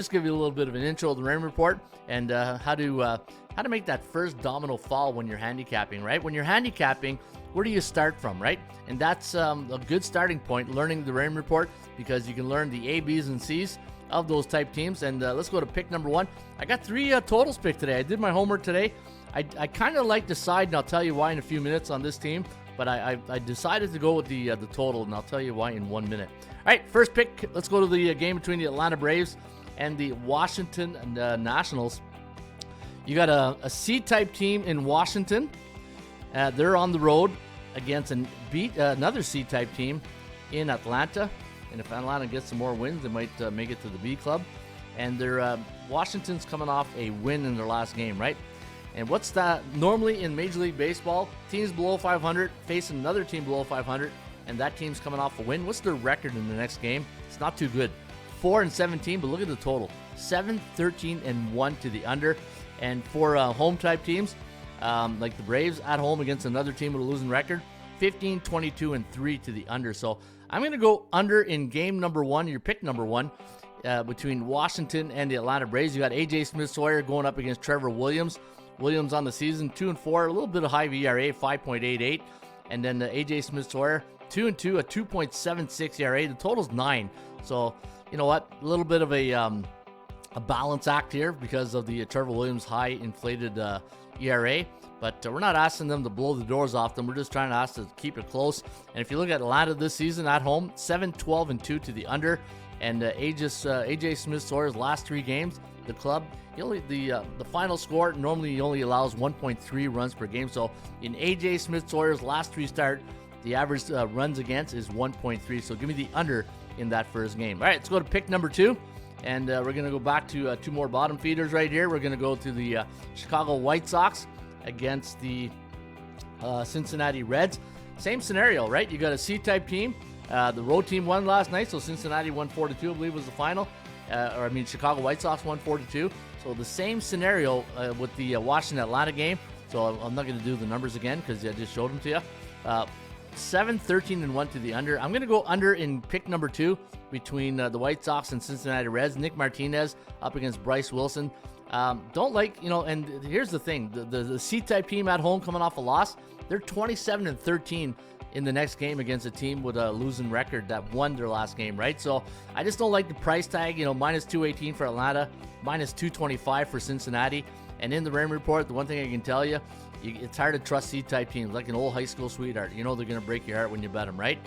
Just give you a little bit of an intro to the Raymond Report and how to make that first domino fall when you're handicapping, right? When you're handicapping, where do you start from, right? And that's a good starting point, learning the Raymond Report, because you can learn the A, B's, and C's of those type teams. And let's go to pick number one. I got three totals picked today. I did my homework today. I kind of like the side, and I'll tell you why in a few minutes on this team. But I decided to go with the total, and I'll tell you why in 1 minute. All right, first pick. Let's go to the game between the Atlanta Braves and the Washington Nationals. You got a C-type team in Washington. They're on the road against another C-type team in Atlanta. And if Atlanta gets some more wins, they might make it to the B club. And Washington's coming off a win in their last game, right? And what's that? Normally in Major League Baseball, teams below 500 facing another team below 500, and that team's coming off a win. What's their record in the next game? It's not too good. 4-17, but look at the total. 7-13-1 to the under. And for home-type teams, like the Braves at home against another team with a losing record, 15-22-3 to the under. So I'm going to go under in game number one, your pick number one, between Washington and the Atlanta Braves. You got A.J. Smith-Sawyer going up against Trevor Williams. Williams on the season, 2-4, a little bit of high VRA, 5.88. And then A.J. Smith-Sawyer, 2-2, a 2.76 ERA. The total's 9. So, you know what? A little bit of a balance act here because of the Trevor Williams high inflated ERA. But we're not asking them to blow the doors off them. We're just trying to ask to keep it close. And if you look at Atlanta this season at home, 7-12-2 to the under. And A.J. Smith-Sawyer's last 3 games, the club, the final score, normally he only allows 1.3 runs per game. So in A.J. Smith-Sawyer's last 3 starts, the average runs against is 1.3. So give me the under in that first game. All right, let's go to pick number 2. And we're going to go back to 2 more bottom feeders right here. We're going to go to the Chicago White Sox against the Cincinnati Reds. Same scenario, right? You got a C-type team. The road team won last night, so Cincinnati won 4-2, I believe was the final. Chicago White Sox won 4-2. So the same scenario with the Washington-Atlanta game. So I'm not going to do the numbers again because I just showed them to you. 7-13-1 to the under. I'm going to go under in pick number 2 between the White Sox and Cincinnati Reds. Nick Martinez up against Bryce Wilson. And here's the thing. The C-type team at home coming off a loss, they're 27-13 in the next game against a team with a losing record that won their last game, right? So I just don't like the price tag, minus 218 for Atlanta, minus 225 for Cincinnati. And in the Raymond Report, the one thing I can tell you, it's hard to trust C-type teams, like an old high school sweetheart. You know they're going to break your heart when you bet them, right?